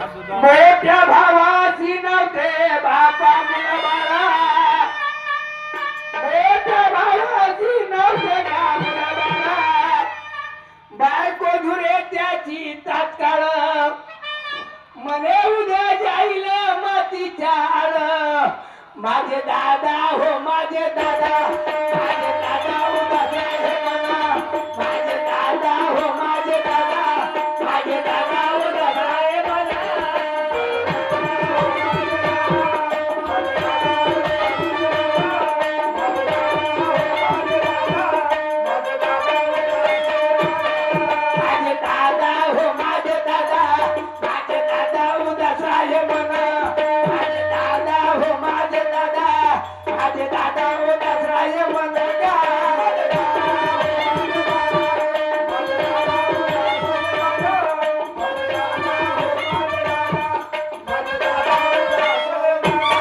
मोठ्या भावाची नव्हते बापा मुला बाळा, मोठ्या भावाची नव्हते का मुला बाळा, बायको धुरे त्याची तात्काळ मने उद्या जाईल मातीच्या आळ. माझे दादा हो माझे दादा, माझे दादा उभा आहे म्हणा, माझे दादा हो माझे दादा, माझे दादा उभा आहे म्हणा. माझे दादा हो माझे दादा, माझे दादा उदास आहे म्हणा, माझे दादा हो माझे दादा, माझे दादा उदास आहे म्हणा.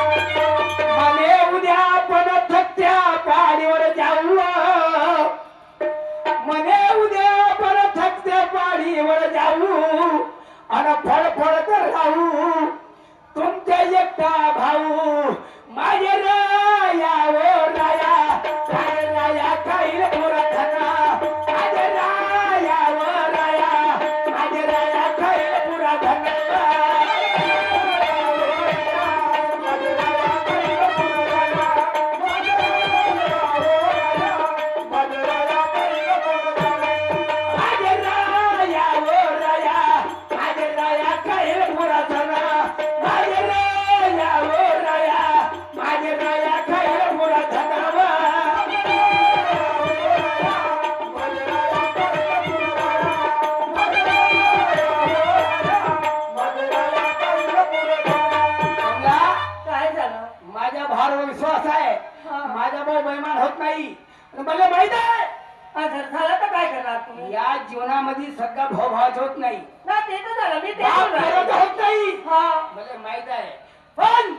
मने उद्या आपण थकत्या पाडीवर जाऊ, मने उद्या आपण थकत्या पाडीवर जाऊ आणि फळफळत राहू तुमच्या एकटा भाऊ. माझे राया ओ राया, माझे राया खाईल पुराधना, माझे राया ओ राया, माझे राया खाईल पुराधना. माझे राया ओ राया, माझे राया खाईल पुराधना, माझे राया ओ राया, माझे राया खाईल पुराधना. काय झालं? माझ्या भावावर विश्वास आहे, हा. माझा भाऊ बेईमान होत नाही. आणि मला माहित आहे जर झालं तर काय करणार तुम्ही? या जीवनामध्ये सगळा भाऊ भावाच होत नाही, ना ते तर झालं, मी ते बाप बोलणार. पोराचा होत नाही. हा. मला माहित आहे. पण